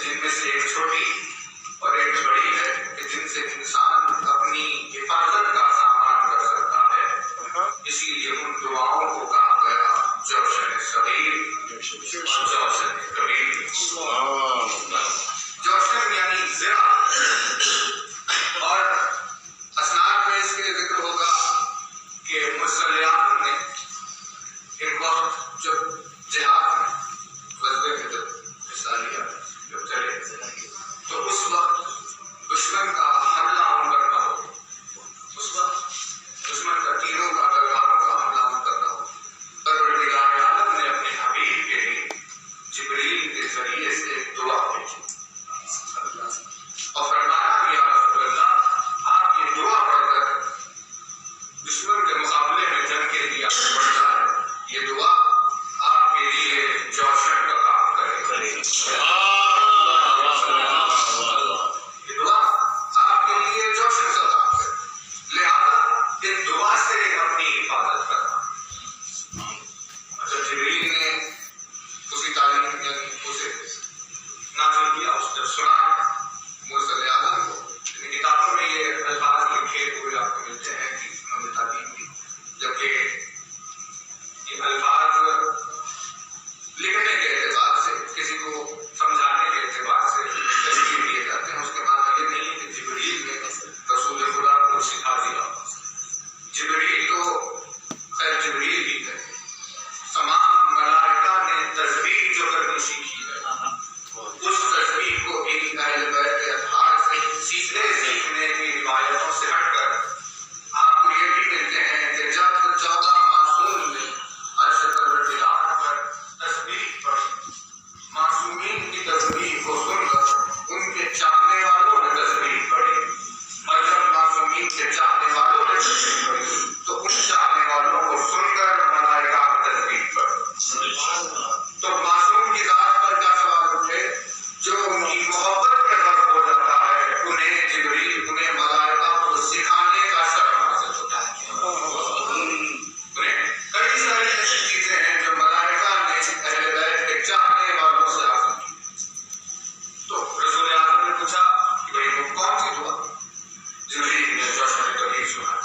جن میں سے ایک چھوٹی اور ایک بڑی ہے کہ جن سے انسان اپنی حفاظت کا سامان کر سکتا ہے. اسی لیے ان دعاؤں کو کہا گیا جوشن صغیر اور جوشن کبیر. جوشن یعنی ذرا. اور اسناد میں اس کے ذکر ہوگا کہ مسلمان نے ایک وقت جب جہاد میں غزوے میں جب حصہ لیا جب چلے تو اس وقت دشمن کا حملہ ان پر نہ ہو. اس وقت دشمن کا تیروں کا تلواروں کا حملہ ان پر نہ ہو. پروردگار عالم نے اپنے حبیب کے لیے جبریل کے ذریعے سے ایک دعا بھیجی اور فرمایا کہ یا رسول اللہ آپ یہ دعا پڑھ کر دشمن کے مقابلے میں جنگ کے لیے آگے بڑھ جائیں. یہ دعا آپ کے لیے جوشن کا کام کرے. یہ دعا آپ کے لیے جوشن کا کام کرے. لہذا اس دعا سے اپنی حفاظت کرنا. جب جبریل نے اس کی تعلیم اسے نازل کیا اس نے سنا مرسل اعظم کو. کتابوں میں یہ الفاظ لکھے ہوئے آپ کو ملتے ہیں کہ انہوں نے تعلیم دی. جبکہ یہ الفاظ لکھنے کے اعتبار سے کسی کو سمجھانے کے اعتبار سے تشکیل دیے جاتے ہیں. اس کے معنی یہ نہیں ہے کہ جبریل نے رسول خدا کو سکھا دیا. جبریل تو خیر جبریل ہی ہے. تمام ملائکہ نے تسبیح جو کرنی سیکھی ہے اس تسبیح کو بھی اہل بیت کے اطہار سے سیکھنے کی روایتوں سے ہٹ کر آپ کو یہ بھی ملتے ہیں کہ جب 14 معصوم نے عرش پروردگار پر تسبیح پڑھی, معصومین کی تسبیح کو سن کر ان کے چاہنے والوں نے تسبیح پڑھی. اور جب معصومین کے چاہنے والوں نے تسبیح پڑھی تو ان چاہنے والوں کو سن کر ملائکہ تسبیح پڑھی. تو معصوم کی ذات پر کیا سوال اٹھے؟ جو ان کی محبت میں غرق ہو جاتا ہے انہیں جبریل انہیں ملائکہ کو سکھانے کا شرف حاصل ہوتا ہے. انہیں کئی ساری ایسی چیزیں ہیں جو ملائکہ نے اہل بیت کے چاہنے والوں سے حاصل کی. تو رسول اعظم نے پوچھا کہ بھائی وہ کون سی دعا؟ جبریل نے جوشن کبیر سنا.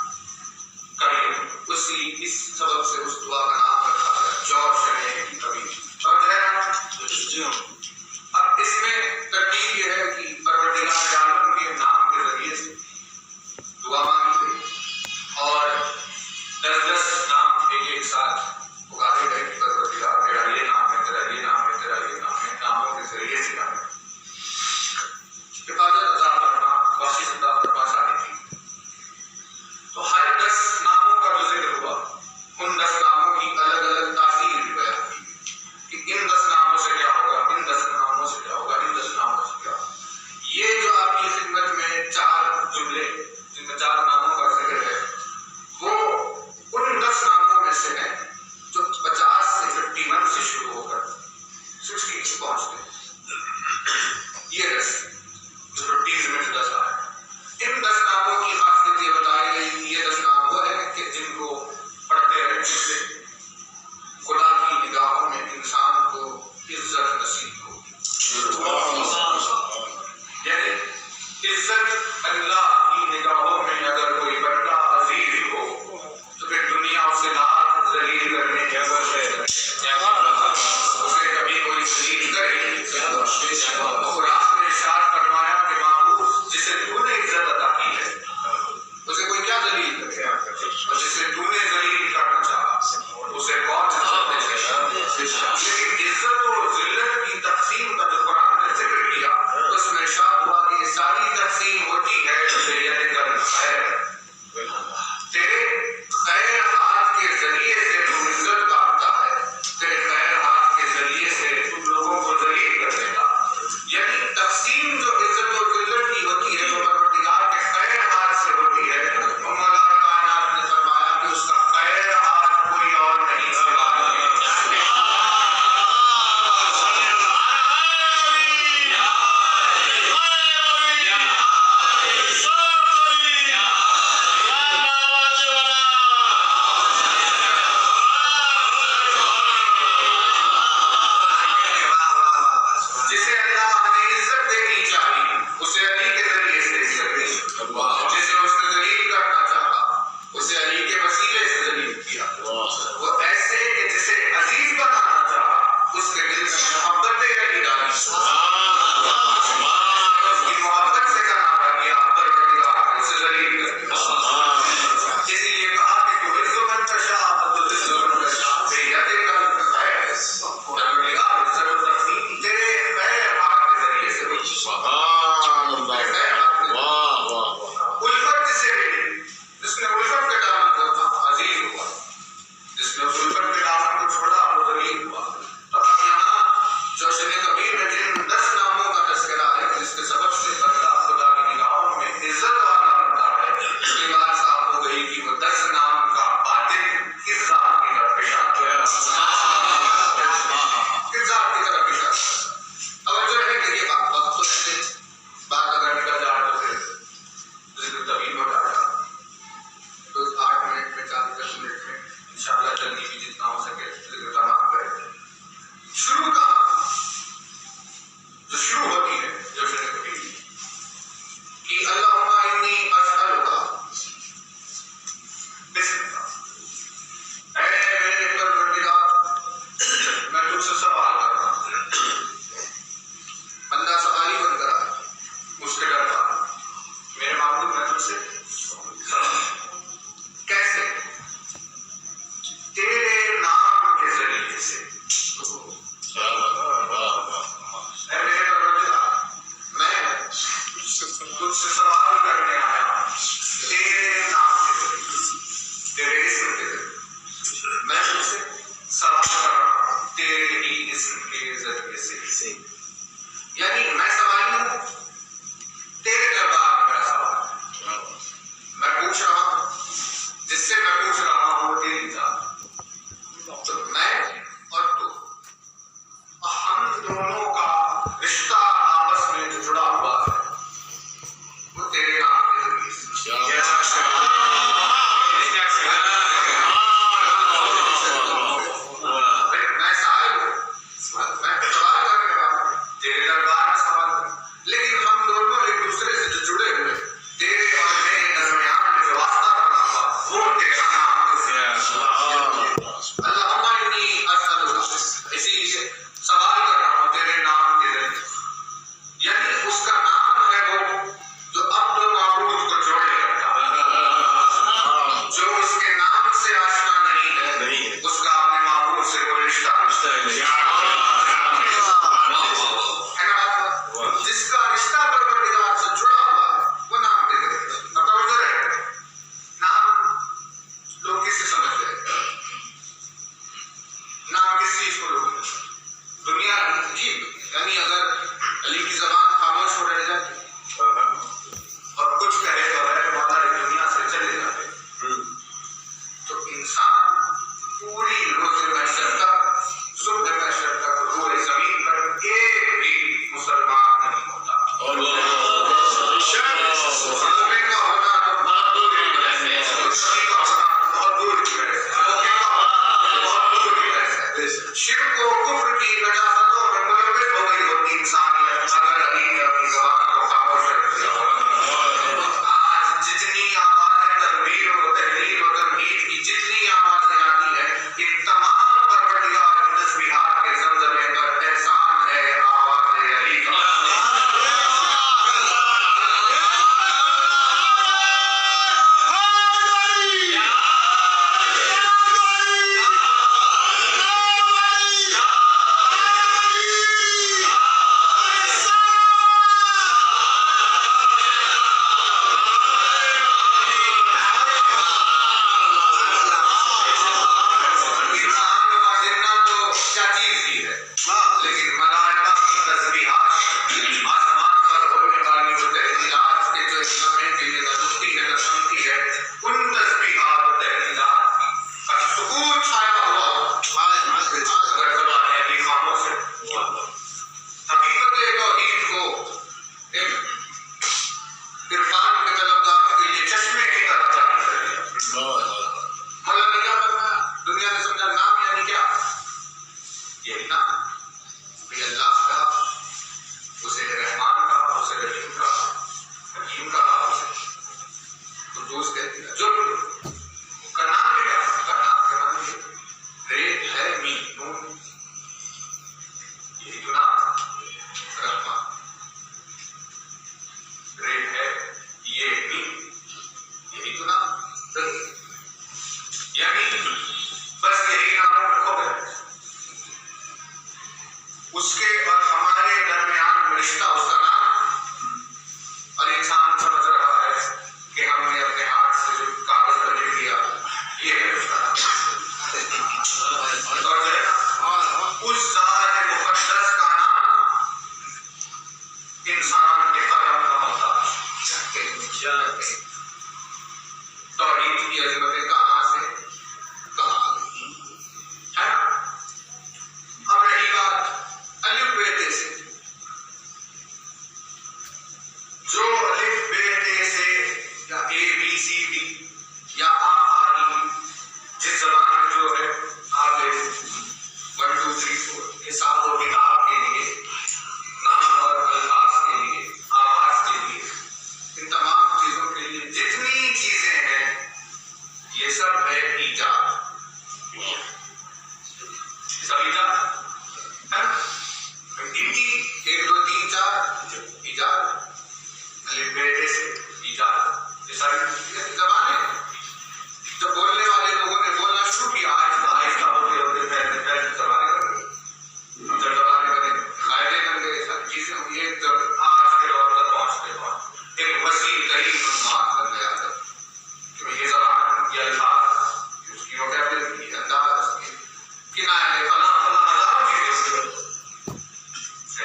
اس سبب سے اس دعا کا نام رکھا ہے جوشن کبیر. اب اس میں ترتیب یہ ہے کہ پروردگار عالم کے نام کے ذریعے سے دعا مانگی گئی اور 10 نام ایک ساتھ پکارے گئے کہ پروردگار تیرا یہ نام ہے, تیرا یہ نام ہے, تیرا یہ نام ہے. ناموں کے ذریعے سے نام حفاظت عطا کرنا, بخشش عطا کرنا آسانی تھی. تو ہر 10 ناموں کا جو ذکر ہوا ان 10 ناموں کی الگ الگ تاثیر بیان کی کہ ان 10 ناموں سے کیا ہوگا, ان 10 ناموں سے کیا ہوگا, ان 10 ناموں سے کیا ہوگا. یہ جو آپ کی خدمت میں 4 جملے جن میں 4 ناموں کا ذکر ہے وہ ان 10 ناموں میں سے ہیں جو 50 سے 51 سے شروع ہو کر 60 پہنچتے ہیں. یہ 10 جو 30 میں 10 آئے. ان 10 ناموں کی خاصیت یہ بتائی گئی کہ یہ 10 نام وہ ہیں کہ جن کو پڑھتے رہنے سے خدا کی نگاہوں میں انسان کو عزت نصیب ہوگی. یعنی عزت اللہ کی نگاہوں میں اگر کوئی بندہ عزیز ہو تو پھر دنیا اسے لاکھ ذلیل کرنے کی اسے کبھی کوئی ذلیل کرے. خدا نے ارشاد فرمایا کہ معبود جسے تو نے عزت عطا کی ہے اسے کوئی کیا ذلیل کرے, اور جسے تو نے ذلیل کرنا چاہا اسے کون عزت دے سکتا. لیکن عزت و ذلت کی تقسیم کا جو قرآن نے ذکر کیا اس میں ارشاد ہوا کہ یہ ساری تقسیم ہوتی ہے الفت سے بھی، جس نے الفت کے دامن کو تھا عزیز ہوا، جس نے اس الفت کے دامن کو چھوڑا وہ ذلیل ہوا۔ تو اب یہاں جوشن کبیر میں جن 10 ناموں کا تذکرہ ہے جس کے سبب سے بندہ خدا کی نگاہوں میں عزت والا بنتا ہے، اس کی بات صاف ہو گئی کہ وہ 10 نام کا باطن کس ذات کی طرف اشارہ ہے، کس ذات کی طرف اشارہ ہے۔ توجہ ہے کہ یہ وقت تو ایسے انسان کے قلم کا محتاج جاتے توحید کی عظمتیں کہاں سے کہاں آ گئی ہے نا. اب رہی بات الف بے تے سے، جو الف بے تے سے یا اے بی سی ڈی یا جس زبان میں جو ہے آپ 1 2 3 4 حساب و کتاب کے لیے، نام اور الفاظ کے لیے، آواز کے لیے، ان تمام چیزوں کے لیے جتنی چیزیں ہیں یہ سب ہے ایجاد. سب ایجاد ہے نا. ان کی 1 2 3 4 ایجاد، الف بے تے سے ایجاد، یہ ساری زبانیں ہیں. جب بولنے والے لوگوں نے بولنا شروع کیا آہستہ آہستہ ہوتے ہوتے پھیلتے پھیلتے زبانیں بن گئی. جب زبانیں بنے قاعدے بن گئے، ساری چیزیں ہوئی. ایک جب آج کے دور پر پہنچتے پہنچتے ایک وسیع ترین عنوان بن گیا تھا کہ یہ زبان، یہ الفاظ، اس کی وکیبلری، انداز، کنایے، فلاں فلاں ہزاروں چیزیں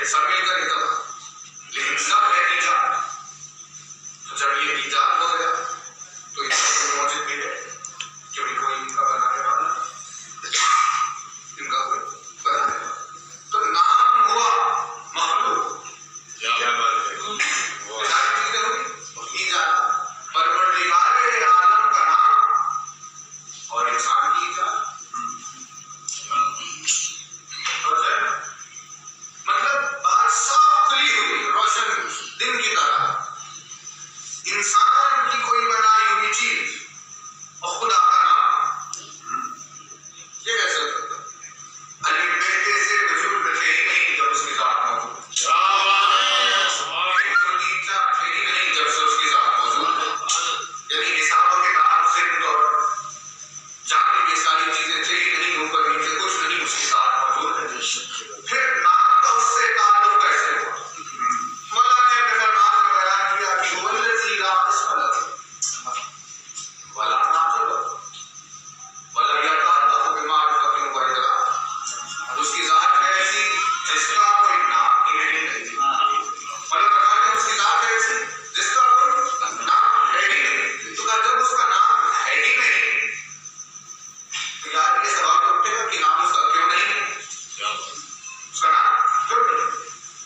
سب مل کر اتنا، لیکن سب ہے ایجاد. تو جب یہ ایجاد ہو گیا تو اس موجود بھی ہے کہ کوئی ان کا بنانے والا، ان کا کوئی بنانے والا. تو نام ہوا مخلوق، کیا بات ہے، ساری چیزیں ہوئی ایجاد. پروردگار عالم کا نام اور انسان کی ایجاد. مطلب بات صاف کھلی ہوئی، روشن دن کی طرح. انسان کی کوئی بنائی ہوئی چیز اور خدا کا نام، یہ کیسے ہو سکتا؟ الف بے تے سے وجود میں تھے ہی نہیں جب اس کی ذات موجود، 1 2 3 4 تھے ہی نہیں جب سے اس کی ذات موجود. یعنی حساب و کتاب سند اور جاننے کی ساری چیزیں تھے ہی نہیں، اوپر نیچے کچھ نہیں، اس کی ذات موجود ہے. پھر نام کا اس سے تعلق کیسے ہوا؟ مولا نے اپنے فرمان میں بیان کیا کہ وہ الذی لا اسم له ولا نعت له ولا يتعلق بمعرفة وإدراك. اس کی ذات ہے ایسی جس کا کوئی نام ہی نہیں. مطلب بتاتے ہیں اس کی ذات ہے ایسی جس کا کوئی نام ہے ہی نہیں. تو جب اس کا نام ہے ہی نہیں تو یار یہ سوال اٹھے گا کہ نام اس کا کیوں نہیں ہے، اس کا نام کیوں نہیں.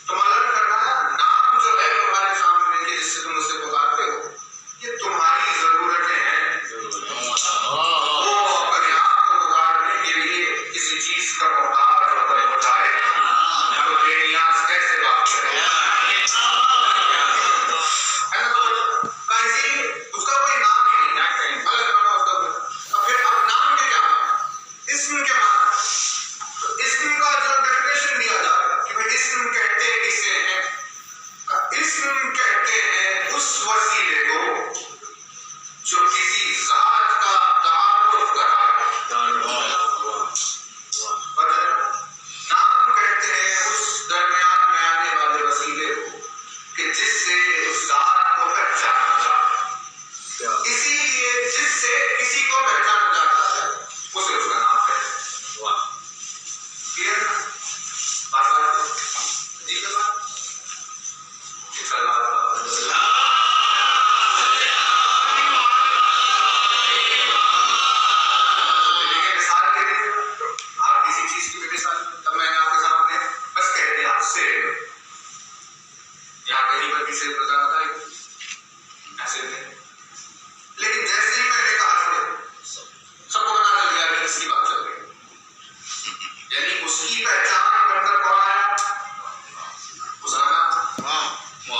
تو مولا نے فرمایا نام جو ہے تمہارے سامنے کہ جس سے تم اسے پکارتے ہو یہ تمہاری ضرورتیں ہیں. وہ اپنے آپ کو پکارنے کے لیے کسی چیز کا محتاج ہو جائے تو بے نیاز کیسے بات کرے، ہے نا. تو اسی لیے اس کا کوئی نام ہی نہیں، الگ نام اس کا. پھر اب نام کے کیا معنی؟ اسم کے معنی. تو اسم کا جو ڈیفینیشن دیا جا رہا ہے کہ بھائی اسم کہتے کسے ہیں؟ اسم کہتے ہیں اس وسیلے کو جو کسی ذات کا تعارف کراتا ہے. نام کہتے ہیں اس درمیان میں آنے والے وسیلے کو کہ جس سے اس ذات کو پہچانا جاتا ہے. اسی لیے جس سے کسی کو پہچانا جاتا ہے اسے اس کا نام کہتے ہیں. کلیئر نا؟ بات جی بات مثال دے دیجیے آپ کسی چیز کی بھی مثال. تب میں نے آپ کے سامنے بس کہہ دیا سے یہاں کہیں پر کسی بتا تھا ایسے نہیں، لیکن جیسے ہی میں نے کہا سب کو پتا چل گیا کہ اس کی بات چل رہی ہے. یعنی اس کی پہچان بن کر کون آیا؟ اس کا نام.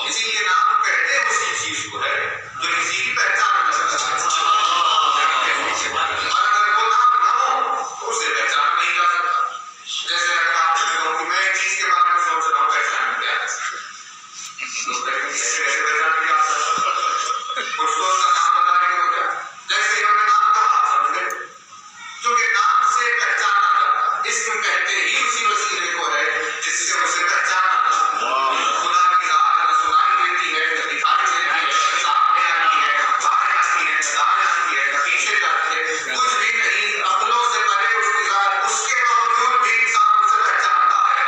اسی لیے نام کہتے اسی چیز کو ہے جو کسی کی پہچان میں چلتا ہے. اور اگر وہ نام نہ ہو تو اسے پہچان نہیں جا سکتا. جیسے اگر آپ سے کہوں کہ میں ایک چیز کے بارے میں سوچ رہا ہوں پہچان میں کیا ہے، کیسے پہچان کیا کچھ تو اس کا نام بتائیں گے تو کیا. جیسے ہم نے نام کہا سمجھے جو کہ نام سے پہچانا جاتا. اسم کہتے ہی اسی وسیلے کو ہے جس سے اسے پہچانا جاتا. خدا کی ذات نہ سنائی دیتی ہے، نہ دکھائی دیتی ہے، سامنے آتی ہے، نہ باہر آتی ہے، نہ دائیں آتی ہے، نہ پیچھے جاتی ہے، کچھ بھی نہیں. عقلوں سے پرے اس کی ذات، اس کے باوجود بھی انسان اسے پہچانتا ہے.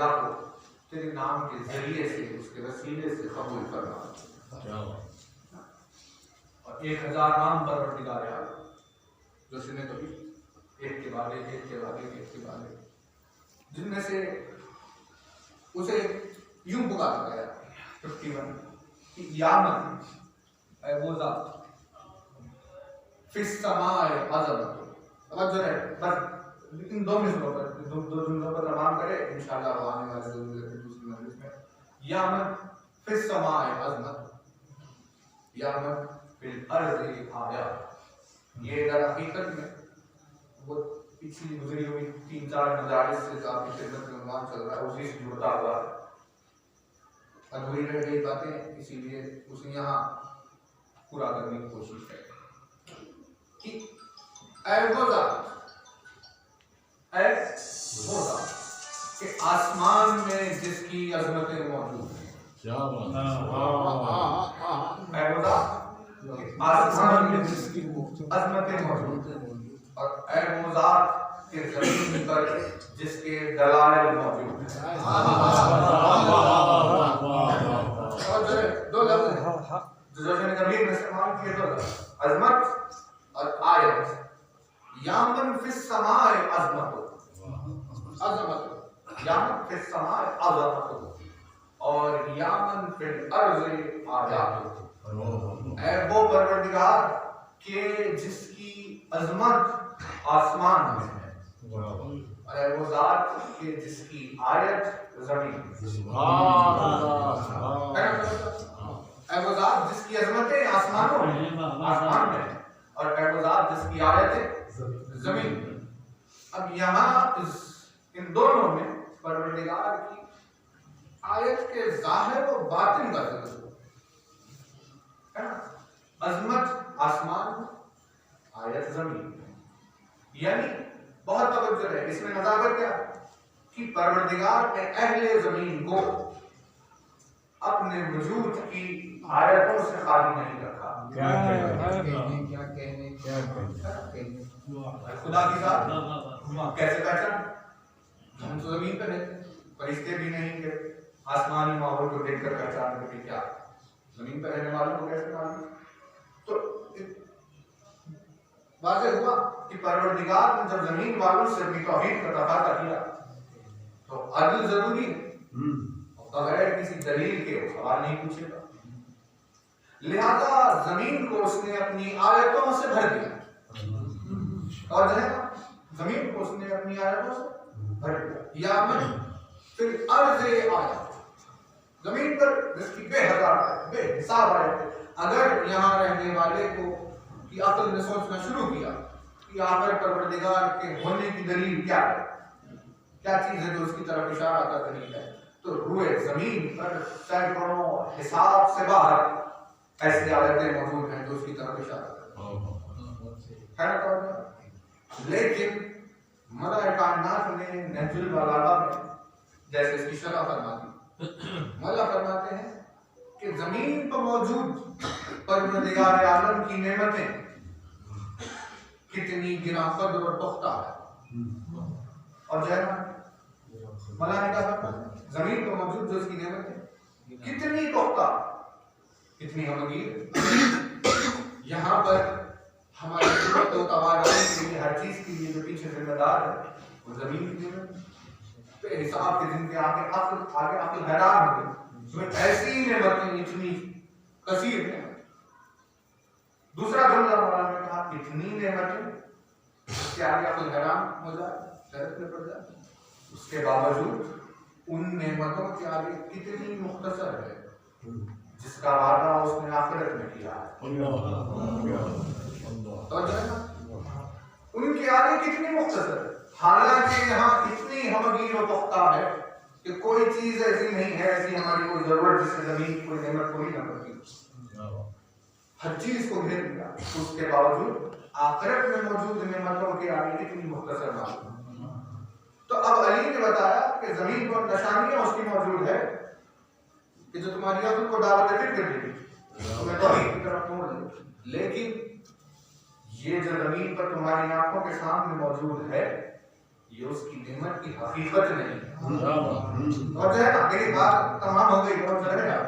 انبیاء کو تیرے نام کے ذریعے سے اس کے وسیلے سے قبول فرما، اور 1000 نام پروردگار عالم جو سنے کبھی ایک کے بعد ایک کے بعد ایک کے بعد ایک، جن میں سے اسے یوں پکارا گیا 51 کہ یا من اے وہ ذات فی السماء عظمت، توجہ ہے بس ان دو مثلوں پر دو جملوں پر تمام کرے انشاءاللہ وہ آنے والے دوسری مجلس میں، یا من فی السماء عظمت یا من فی الارض آیات، یہ در حقیقت میں وہ پچھلی گزری ہوئی 3-4 مجالس سے آپ کی خدمت میں عنوان چل رہا ہے، اسی سے جڑتا ہوا ہے، ادھوری رہ گئی باتیں، اسی لیے اسے یہاں پورا کرنے کی کوشش ہے کہ اے وہ ذات کہ آسمان میں جس کی عظمتیں موجود ہیں، اے وہ ذات آسمان میں جس کی عظمتیں موجود ہیں، اور اے وہ ذات کہ زمین پر جس کے دلائل موجود ہیں۔ دو لفظ ہیں جو جوشن کبیر میں استعمال کیے، دو لفظ عظمت اور آیت۔ یا من فی السماء عظمت، عظمت یا من فی السماء عظمت، اور یا من فی الارض آیات، اے وہ پروردگار کہ جس کی عظمت آسمان میں ہے، اور اے وہ ذات کہ جس کی آیت زمین میں، اے وہ ذات جس کی عظمتیں آسمانوں میں، آسمان میں، اور اے وہ ذات جس کی آیتیں زمین میں۔ اب یہاں ان دونوں میں پروردگار کی آیت کے ظاہر و باطن کا ذکر ہے نا، عظمت آسمان میں، آیت زمین میں، یعنی بہت توجہ ہے اس میں نظارت کیا کہ پروردگار نے اہل زمین کو اپنے وجود کی آیتوں سے خالی نہیں رکھا۔ خدا کی ذات کیسے پہچان؟ ہم تو زمین پہ رہتے، فرشتے بھی نہیں کہ آسمانی ماحول کو دیکھ کر پہچان کرتے، کیا زمین پہ رہنے والوں کو کیسے معلوم؟ تو واضح ہوا کہ پروردگار نے جب زمین والوں سے اپنی توحید کا تقاضا کیا تو عدل ضروری ہے، بغیر کسی دلیل کے سوال نہیں پوچھے گا، لہذا زمین کو اس نے اپنی آیتوں سے بھر دیا، اور جو ہے زمین کو اس نے اپنی آیتوں سے بھر دیا۔ یا من فی الارض آیات، زمین پر جس کی بے حساب آیتیں، اگر یہاں رہنے والے کو کی عقل نے سوچنا شروع کیا کہ آخر پروردگار کے ہونے کی دلیل کیا ہے، کیا چیز ہے جو اس کی طرف اشارہ کر رہی ہے، تو روئے زمین پر سینکڑوں حساب سے باہر ایسی آیتیں موجود ہیں جو اس کی طرف اشارہ کرتی ہیں۔ لیکن مدح کائنات نے نہج البلاغہ میں جیسے اس کی شرح فرماتی، مدح فرماتے ہیں کہ زمین پر موجود پروردگار عالم کی نعمتیں کتنی گراں قدر اور پختہ ہے، اور جو ہے مدح نے کہا زمین پر موجود جو اس کی نعمتیں کتنی پختہ، کتنی ہمگیر، یہاں پر ہماری ضرورت و توانائی کے لیے ہر چیز کے لیے جو پیچھے ذمہ دار ہے وہ زمین کی نعمت بے حساب کے جن کے آگے عقل حیران ہو گئی، ایسی نعمتیں اتنی کثیر ہیں۔ دوسرا جملہ مولانا نے کہا اتنی نعمتیں اس کے آگے عقل حیران ہو جائے، حیرت میں پڑ جائے، اس کے باوجود ان نعمتوں کے آگے کتنی مختصر ہے جس کا وعدہ اس نے آخرت میں کیا ہے، ان کے آگے کتنی مختصر، حالانکہ یہاں اتنی ہمگیر و پختہ ہے کہ کوئی چیز ایسی نہیں ہے، ایسی ہماری کوئی ضرورت جس سے زمین کی کوئی نعمت پوری نہ کرتی، ہر چیز کو گھیر لیا، اس کے باوجود آخرت میں موجود نعمتوں کے آگے کتنی مختصر معلوم۔ تو اب علی نے بتایا کہ زمین پر نشانیاں اس کی موجود ہے کہ جو تمہاری عقل کو دعوت فکر کر دے گی، تمہیں توحید کی طرف موڑ دے گی، لیکن یہ جو زمین پر تمہاری آنکھوں کے سامنے موجود ہے یہ اس کی نعمت کی حقیقت نہیں اور جو ہے نا میری بات تمام ہو گئی اور جو ہے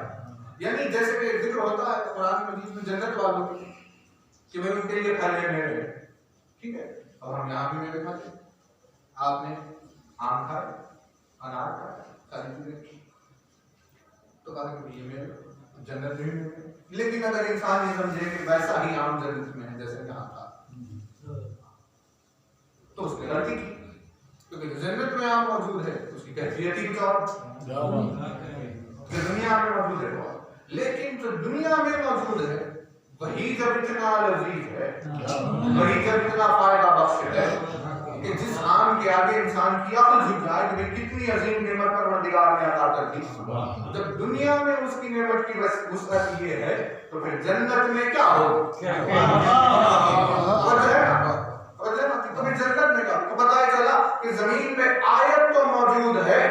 یعنی جیسے کہ ذکر ہوتا ہے قرآن مجید میں جنت والوں کہ میں ان کے لیے پھل ہے میرے ٹھیک ہے اور ہم یہاں بھی میرے کھاتے آپ نے آم کھائے انار کھائے ساری چیزیں تو کہا کہ یہ میرے جنت میں بھی لیکن اگر انسان یہ سمجھے کہ ویسا ہی عام جنت میں ہے جیسے یہاں تھا تو اس نے غلطی کی کیونکہ جنت میں عام موجود ہے اس کی کیفیت ہی کچھ اور دنیا میں موجود ہے لیکن جو دنیا میں موجود ہے وہی جب اتنا لذیذ ہے وہی جب اتنا فائدہ بخش ہے کہ جس آم کے آگے انسان کی عقل جھک جائے کہ کتنی عظیم نعمت پروردگار نے عطا کر دی جب دنیا میں اس کی نعمت کی وسعت یہ ہے تو پھر جنت میں کیا ہوگا تمہیں جنت میں کیا تو پتہ چلا کہ زمین پہ آیت تو موجود ہے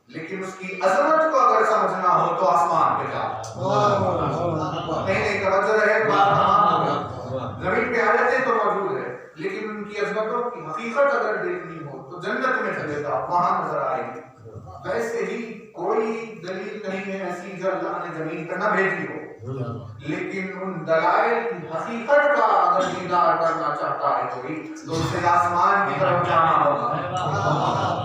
لیکن اس کی عظمت کو اگر سمجھنا ہو تو آسمان پہ جاؤ نہیں توجہ رہے بات تمام ہو گیا زمین پہ آیتیں تو موجود ہے لیکن ان کی عظمتوں کی حقیقت اگر دیکھنی ہو تو جنت میں چلے جاؤ وہاں نظر آئے گی ویسے ہی کوئی دلیل نہیں ہے ایسی جو اللہ نے زمین پر نہ بھیجی ہو لیکن ان دلائل کی حقیقت کا اگر دیدار کرنا چاہتا ہے کوئی تو اسے آسمان کی طرف جانا ہوگا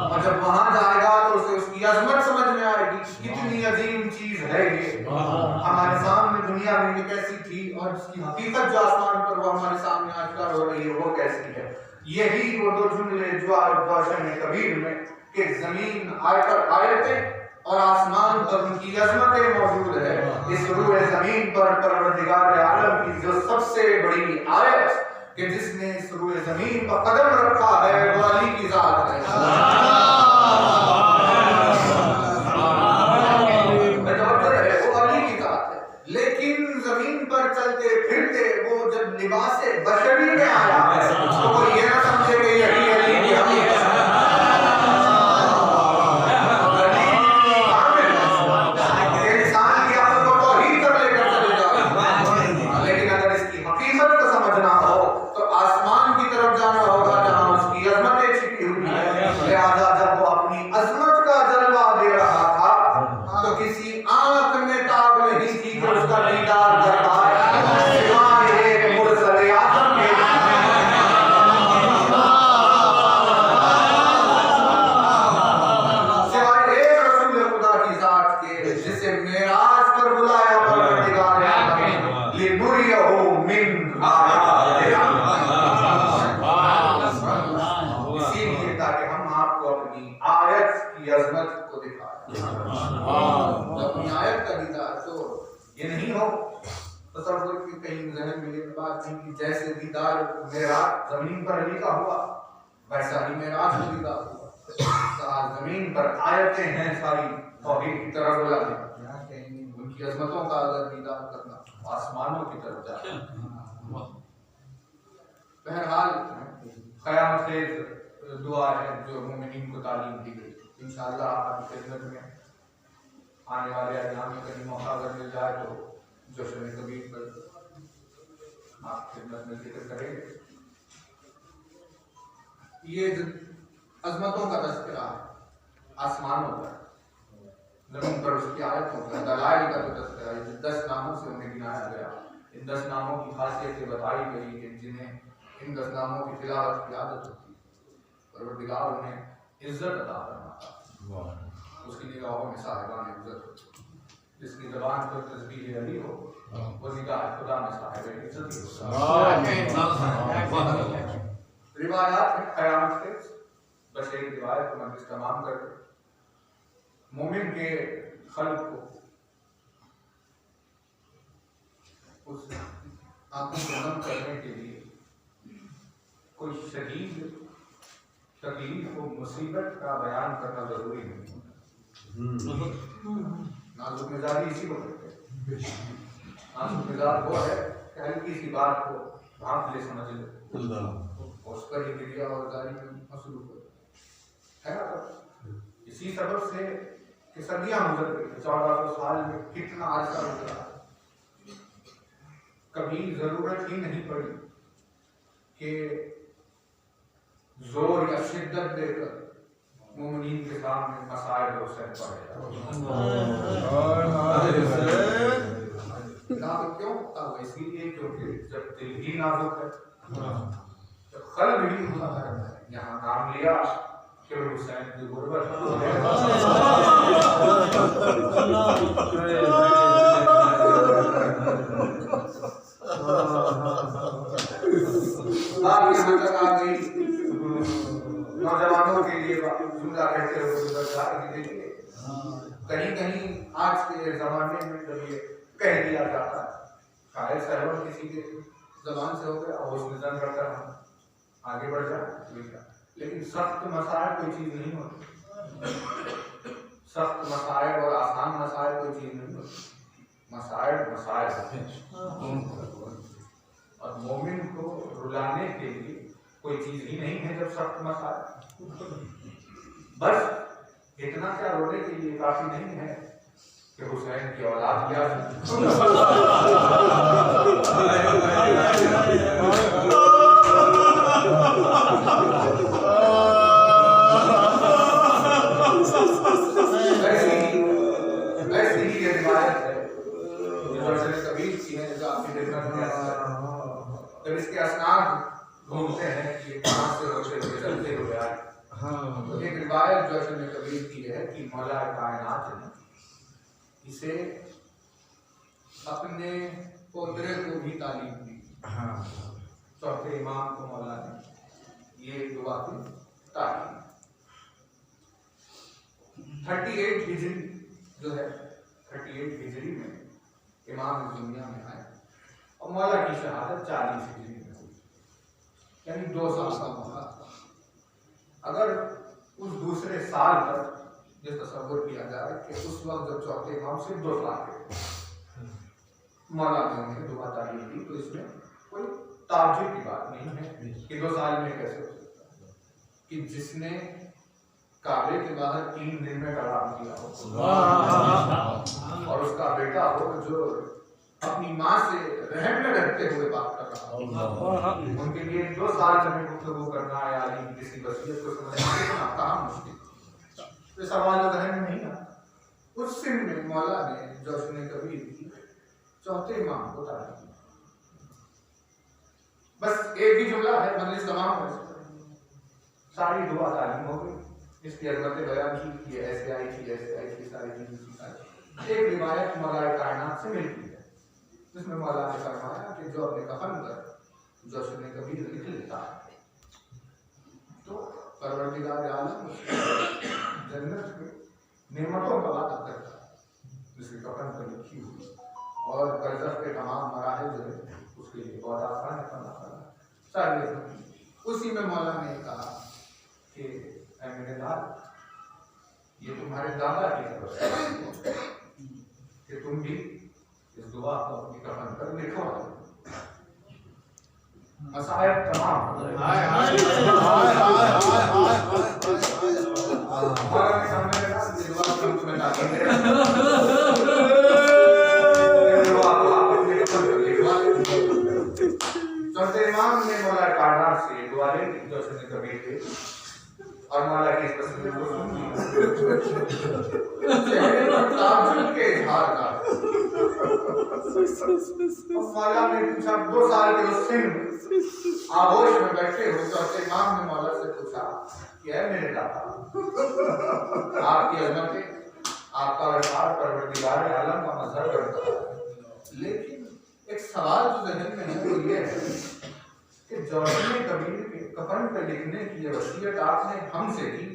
اور جب وہاں جائے گا تو اسے اس کی عظمت سمجھ میں آئے گی کتنی عظیم چیز ہے یہ ہمارے سامنے دنیا میں یہ کیسی تھی اور اس کی حقیقت جو آسمان پر وہ ہمارے سامنے آج کل ہو رہی ہے وہ کیسی ہے یہی وہ دو جملے جو روشن کبیر میں کہ زمین آیتیں اور آسمان پر ان کی عظمتیں موجود ہے اس روئے زمین پر پروردگار عالم کی جو سب سے بڑی آیت کہ جس نے اس روئے زمین پر قدم رکھا ہے وہ علی کی ذات ہے وہ علی کی ذات ہے لیکن زمین پر چلتے پھرتے وہ جب لباس بشری میں آیا ہے تو وہ یہ نہ سمجھے کہ یہی علی کی حقیقت ہے جیسے دیدار معراج زمین پر علی کا ہوا ویسا ہی معراج علی کا ہوا زمین پر آیتیں ہیں ساری توحید کی طرف بلانے ان کی عظمتوں کا اگر دیدار کرنا آسمانوں کی طرف جانا بہرحال قیامت خیز دعا ہے جو مومنین کو تعلیم دی گئی انشاءاللہ آپ کی خدمت میں آنے والے ایام میں کہیں موقع اگر مل جائے تو جشن کبیر پر آپ خدمت میں ذکر کریں گے یہ عظمتوں کا تذکرہ ہے آسمانوں پر زمین پر اس کی آیتوں کا دلائل کا جو تذکرہ ہے 10 ناموں سے انہیں گنایا گیا ان 10 ناموں کی خاصیتیں بتائی گئی کہ جنہیں ان 10 ناموں کی تلاوت کی عادت ہوتی پروردگار انہیں عزت عطا فرماتا اس کی نگاہوں میں صاحبان عزت ہوتی جس کی زبان پر تسبیح علی ہو وہ نگاہ خدا میں صاحب عزت روایات میں قیامت کے بس ایک روایت کو مجلس تمام کر دے مومن کے خلق کو اس آنکھوں کو نم کرنے کے لیے کوئی شدید تکلیف و مصیبت کا بیان کرنا ضروری نہیں نازک مزاجی اسی کو کہتے ہیں نازک مزاج وہ ہے کہ ہلکی سی بات کو بھانپ لے سمجھ لے اس پر ہی گریا اور داری میں مصروف ہے نا اسی سبب سے کہ صدیاں گزر گئی 1400 سال میں کتنا عرصہ گزرا کبھی ضرورت ہی نہیں پڑی کہ زور یا شدت دے کر مومنین کے سامنے مصائب حسین پڑے نازک کیوں ہوتا ہے؟ اس لیے کیونکہ جب دل ہی نازک ہے، جب قلب ہی ہوتا ہے، یہاں نام لیا کہ حسین کی غربت بات یہاں تک آ گئی، نوجوانوں کے لیے جملہ کہتے ہوئے دیکھیے کہیں کہیں آج کے زمانے میں جب یہ کہہ دیا جاتا ہے شاید صاحب کسی کے زبان سے ہو گیا اور اس نظر کرتا ہم آگے بڑھ جائیں، لیکن سخت مسائل کوئی چیز نہیں ہوتی، سخت مسائل اور آسان مسائل کوئی چیز نہیں ہوتی، مسائل مسائل اور مومن کو رلانے کے لیے کوئی چیز ہی نہیں ہے جب سخت مسائل، بس اتنا کیا رونے کے لیے کافی نہیں ہے کہ حسین کی اولاد کیا ایسی ہی یہ روایت ہے جو حضرت کبیر کی ہے، جو آپ کی خدمت میں جب اس کے اسناد ڈھونڈتے ہیں کہ کہاں سے ہوتے ہوئے چلتے ہوئے آئے، تو ایک روایت جو حضرت کبیر کی ہے کہ مولا کائنات نے اسے اپنے پوترے کو بھی تعلیم دی، چوتھے امام کو مولا نے یہ دعا کی تعلیم 38 ہجری جو ہے 38 ہجری میں امام اس دنیا میں آئے اور مولا کی شہادت 40 ہجری میں ہوئی، یعنی 2 سال کا موقع تھا۔ اگر اس دوسرے سال پر یہ تصور کیا جائے کہ اس وقت جب چوتھے امام صرف 2 سال کے مولا نے انہیں دعا تعلیم دی، تو اس میں کوئی تعجب کی بات نہیں ہے کہ 2 سال میں کیسے ہو سکتا ہے کہ جس نے کعبے کے باہر 3 دن میں قرار کیا ہو اور اس کا بیٹا ہو جو اپنی ماں سے رحم میں رہتے ہوئے بات کر رہا ہو، ان کے لیے 2 سال میں گفتگو کرنا یا علی کی کسی وصیت کو سمجھنا کتنا کام مشکل، یہ سوال ذہن میں نہیں آتا۔ اس سن میں مولا نے جو اس نے کبھی چوتھے امام کو تعلیم دی، بس ایک ہی جملہ ہے، مجلس تمام ہو ساری دعا تعلیم ہو گئی، اس کی عظمت بیان کی کہ ایسے آئی تھی ایسے آئی تھی، ساری چیزیں سکھائی۔ ایک روایت مولا کائنات سے ملتی ہے جس میں مولا نے فرمایا کہ جو اپنے کفن پر جو اس نے کبھی لکھ لیتا ہے تو پروردگار عالم جنت میں نعمتوں کا وعدہ کرتا ہے جس کے کفن پر لکھی ہوئی، اور برزخ کے تمام مراحل جو ہے اس کے لیے بہت آسان ہے ساری اسی میں مولا نے کہا کہ اے میرے لال، یہ تمہارے دادا کی طرف سے کہ تم بھی اس دعا کو اپنی کفن پر لکھو، مسائب تمام امام نے مولا کائنات سے دعا لے لی جو اس نے کبھی تھے، اور مولا کی اس تصویر کو سن لی، چہرے پر تعجب کے اظہار کا، مولا نے پوچھا 2 سال کے اس سن آغوش میں بیٹھے ہو تو امام نے مولا سے پوچھا کہ اے میرے دادا، آپ کی عظمتیں، آپ کا اشعار پروردگار عالم کا مظہر کرتا ہے، لیکن ایک سوال جو ذہن میں ہے وہ یہ ہے کہ جوہر کبیر کے کفن پہ لکھنے کی یہ وصیت آپ نے ہم سے کی،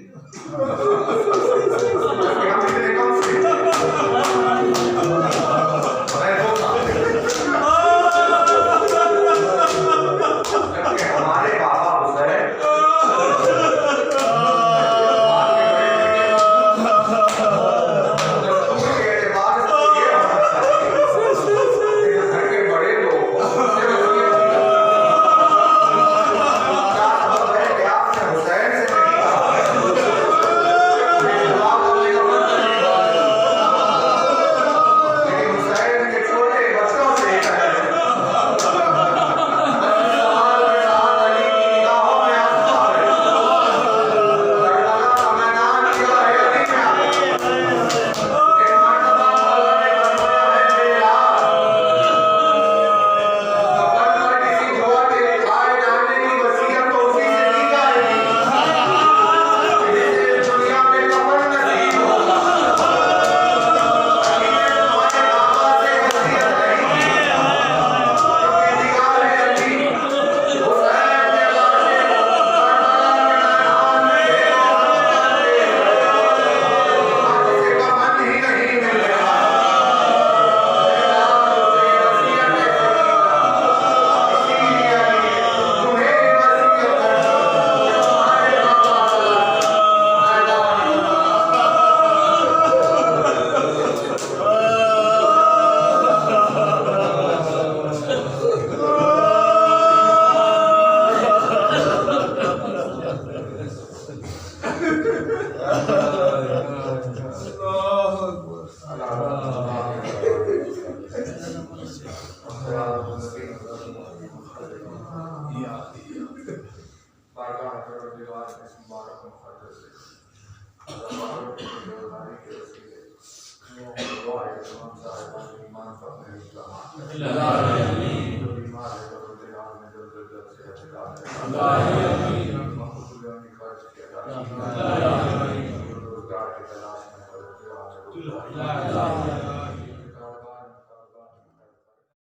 ہمارے بابا حسین لا